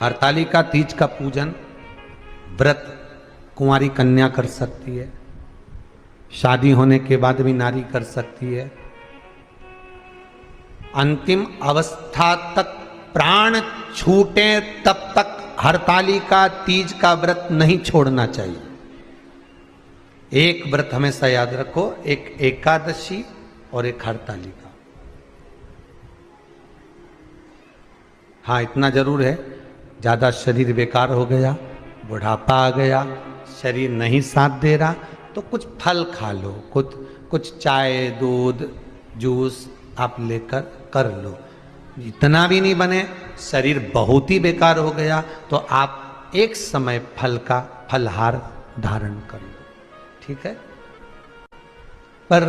हरतालिका तीज का पूजन व्रत कुंवारी कन्या कर सकती है, शादी होने के बाद भी नारी कर सकती है। अंतिम अवस्था तक प्राण छूटे तब तक हरतालिका तीज का व्रत नहीं छोड़ना चाहिए। एक व्रत हमेशा याद रखो, एक एकादशी और एक हरतालिका। हाँ, इतना जरूर है, ज्यादा शरीर बेकार हो गया, बुढ़ापा आ गया, शरीर नहीं साथ दे रहा, तो कुछ फल खा लो, कुछ चाय दूध जूस आप लेकर कर लो। इतना भी नहीं बने, शरीर बहुत ही बेकार हो गया, तो आप एक समय फल का फलहार धारण कर लो, ठीक है। पर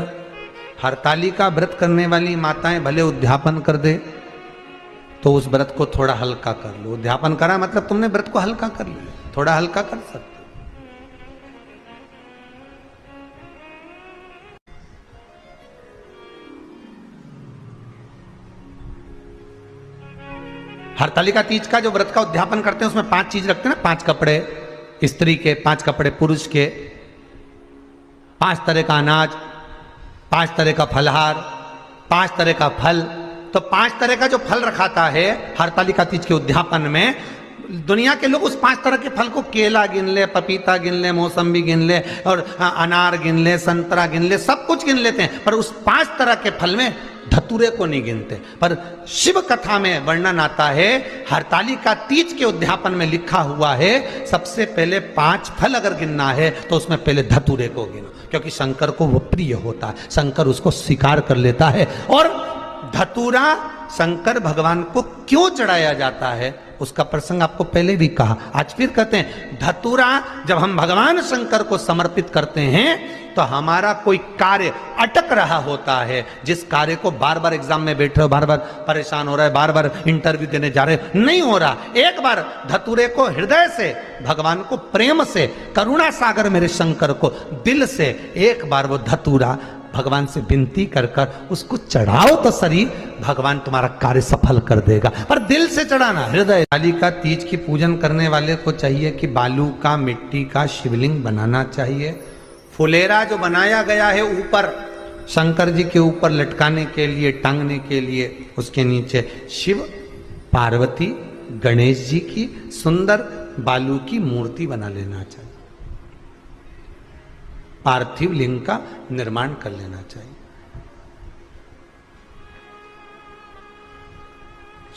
हरतालिका व्रत करने वाली माताएं भले उद्यापन कर दे तो उस व्रत को थोड़ा हल्का कर लो। उद्यापन करा मतलब तुमने व्रत को हल्का कर लिया, थोड़ा हल्का कर सकते। हरतालिका तीज का जो व्रत का उद्यापन करते हैं उसमें 5 चीज रखते हैं ना, 5 कपड़े स्त्री के, 5 कपड़े पुरुष के, 5 तरह का अनाज, 5 तरह का फलहार, 5 तरह का फल। तो 5 तरह का जो फल रखाता है हरतालिका तीज के उद्यापन में, दुनिया के लोग उस 5 तरह के फल को केला गिन ले, पपीता गिन ले, मौसम्बी गिन ले और अनार गिन ले, संतरा गिन ले, सब कुछ गिन लेते हैं, पर उस 5 तरह के फल में धतूरे को नहीं गिनते। पर शिव कथा में वर्णन आता है, हरतालिका तीज के उद्यापन में लिखा हुआ है, सबसे पहले 5 फल अगर गिनना है तो उसमें पहले धतूरे को गिनो, क्योंकि शंकर को वो प्रिय होता है, शंकर उसको स्वीकार कर लेता है। और धतूरा शंकर भगवान को क्यों चढ़ाया जाता है उसका प्रसंग आपको पहले भी कहा, आज फिर कहते हैं। धतूरा जब हम भगवान शंकर को समर्पित करते हैं तो हमारा कोई कार्य अटक रहा होता है, जिस कार्य को बार बार एग्जाम में बैठे हो, बार बार परेशान हो रहा है, बार बार इंटरव्यू देने जा रहे हो, नहीं हो रहा, एक बार धतूरे को हृदय से भगवान को प्रेम से, करुणा सागर मेरे शंकर को दिल से एक बार वो धतूरा भगवान से विनती कर कर उसको चढ़ाओ तो सही, भगवान तुम्हारा कार्य सफल कर देगा। पर दिल से चढ़ाना, हृदय। हरतालिका तीज की पूजन करने वाले को चाहिए कि बालू का, मिट्टी का शिवलिंग बनाना चाहिए। फुलेरा जो बनाया गया है ऊपर शंकर जी के ऊपर लटकाने के लिए, टांगने के लिए, उसके नीचे शिव पार्वती गणेश जी की सुंदर बालू की मूर्ति बना लेना चाहिए, पार्थिव लिंग का निर्माण कर लेना चाहिए।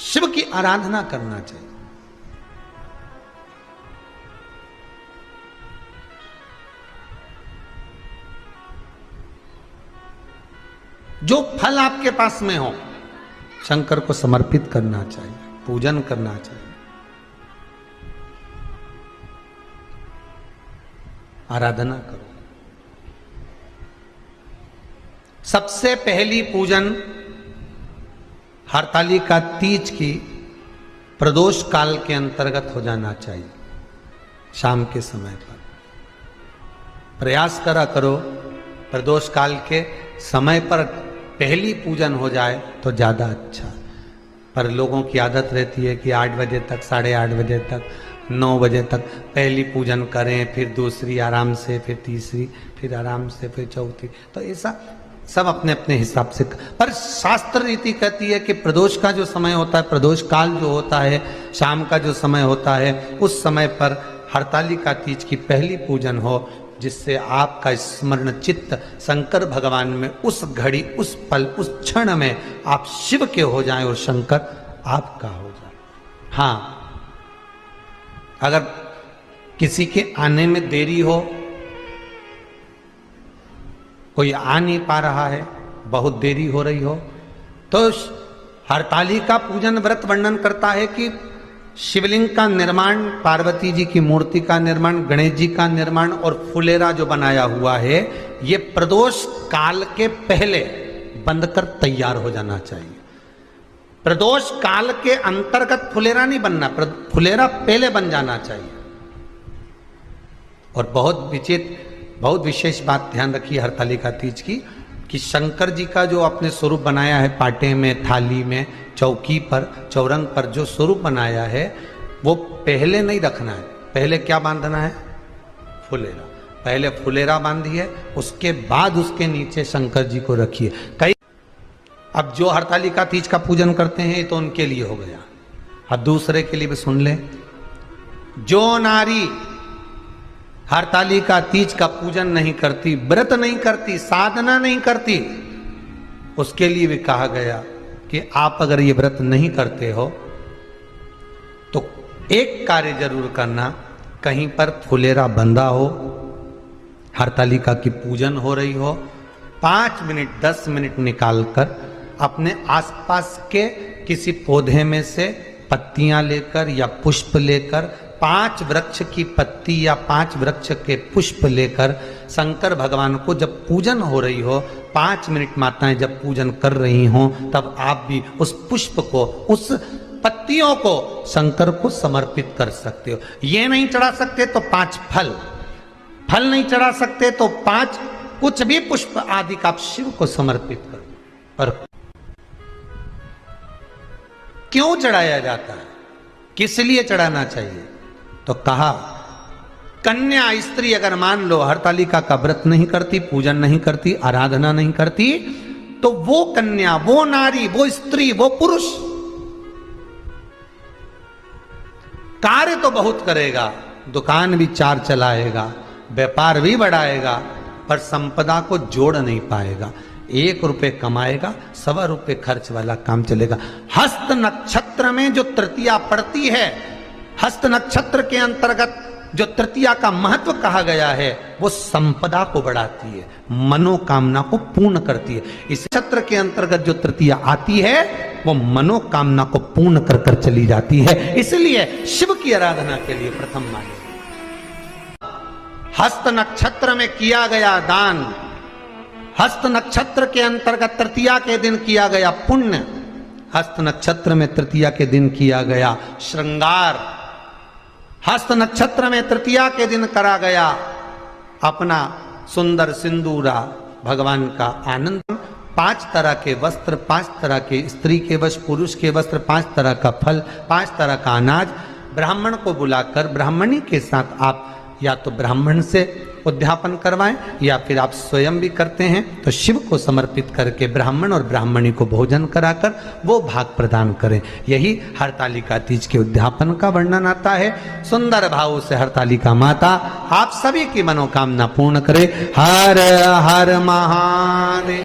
शिव की आराधना करना चाहिए। जो फल आपके पास में हो शंकर को समर्पित करना चाहिए, पूजन करना चाहिए, आराधना करो। सबसे पहली पूजन हरतालिका तीज की प्रदोष काल के अंतर्गत हो जाना चाहिए, शाम के समय पर। प्रयास करा करो प्रदोष काल के समय पर पहली पूजन हो जाए तो ज़्यादा अच्छा। पर लोगों की आदत रहती है कि 8 बजे तक, 8:30 बजे तक, 9 बजे तक पहली पूजन करें, फिर दूसरी आराम से, फिर तीसरी, फिर आराम से, फिर चौथी। तो ऐसा सब अपने अपने हिसाब से। पर शास्त्र रीति कहती है कि प्रदोष का जो समय होता है, प्रदोष काल जो होता है, शाम का जो समय होता है, उस समय पर हरतालिका तीज की पहली पूजन हो, जिससे आपका स्मरण चित्त शंकर भगवान में उस घड़ी, उस पल, उस क्षण में आप शिव के हो जाएं और शंकर आपका हो जाए। हाँ, अगर किसी के आने में देरी हो, कोई आ नहीं पा रहा है, बहुत देरी हो रही हो, तो हरतालिका पूजन व्रत वर्णन करता है कि शिवलिंग का निर्माण, पार्वती जी की मूर्ति का निर्माण, गणेश जी का निर्माण और फुलेरा जो बनाया हुआ है, ये प्रदोष काल के पहले बंद कर तैयार हो जाना चाहिए। प्रदोष काल के अंतर्गत फुलेरा नहीं बनना, फुलेरा पहले बन जाना चाहिए। और बहुत विशेष बात ध्यान रखिए हरतालिका तीज की, कि शंकर जी का जो अपने स्वरूप बनाया है, पाटे में, थाली में, चौकी पर, चौरंग पर जो स्वरूप बनाया है, वो पहले नहीं रखना है। पहले क्या बांधना है? फुलेरा। पहले फुलेरा बांधिए, उसके बाद उसके नीचे शंकर जी को रखिए। कई अब जो हरतालिका तीज का पूजन करते हैं तो उनके लिए हो गया, अब दूसरे के लिए भी सुन ले। जो नारी हरतालिका तीज का पूजन नहीं करती, व्रत नहीं करती, साधना नहीं करती, उसके लिए भी कहा गया कि आप अगर ये व्रत नहीं करते हो तो एक कार्य जरूर करना, कहीं पर फुलेरा बंधा हो, हरतालिका की पूजन हो रही हो, 5 मिनट 10 मिनट निकालकर अपने आसपास के किसी पौधे में से पत्तियां लेकर या पुष्प लेकर, 5 वृक्ष की पत्ती या 5 वृक्ष के पुष्प लेकर शंकर भगवान को जब पूजन हो रही हो, 5 मिनट माताएं जब पूजन कर रही हों, तब आप भी उस पुष्प को, उस पत्तियों को शंकर को समर्पित कर सकते हो। ये नहीं चढ़ा सकते तो 5 फल, फल नहीं चढ़ा सकते तो 5 कुछ भी पुष्प आदि का आप शिव को समर्पित करो। पर क्यों चढ़ाया जाता है, किस लिए चढ़ाना चाहिए? तो कहा कन्या स्त्री अगर मान लो हरतालिका का व्रत नहीं करती, पूजन नहीं करती, आराधना नहीं करती, तो वो कन्या, वो नारी, वो स्त्री, वो पुरुष कार्य तो बहुत करेगा, दुकान भी 4 चलाएगा, व्यापार भी बढ़ाएगा, पर संपदा को जोड़ नहीं पाएगा। 1 रुपए कमाएगा, 1.25 रुपए खर्च वाला काम चलेगा। हस्त नक्षत्र में जो तृतीया पड़ती है, हस्त नक्षत्र के अंतर्गत जो तृतीया का महत्व कहा गया है, वो संपदा को बढ़ाती है, मनोकामना को पूर्ण करती है। इस नक्षत्र के अंतर्गत जो तृतीया आती है वो मनोकामना को पूर्ण कर कर चली जाती है। इसलिए शिव की आराधना के लिए प्रथम माने। हस्त नक्षत्र में किया गया दान, हस्त नक्षत्र के अंतर्गत तृतीया के दिन किया गया पुण्य, हस्त नक्षत्र में तृतीया के दिन किया गया श्रृंगार, हस्त नक्षत्र में तृतीया के दिन करा गया अपना सुंदर सिंदूरा, भगवान का आनंद। 5 तरह के वस्त्र, 5 तरह के स्त्री के वस्त्र, पुरुष के वस्त्र, 5 तरह का फल, 5 तरह का अनाज, ब्राह्मण को बुलाकर ब्राह्मणी के साथ आप या तो ब्राह्मण से उद्यापन करवाएं या फिर आप स्वयं भी करते हैं तो शिव को समर्पित करके ब्राह्मण और ब्राह्मणी को भोजन कराकर वो भाग प्रदान करें। यही हरतालिका तीज के उद्यापन का वर्णन आता है। सुंदर भाव से हरतालिका माता आप सभी की मनोकामना पूर्ण करे। हर हर महादेव।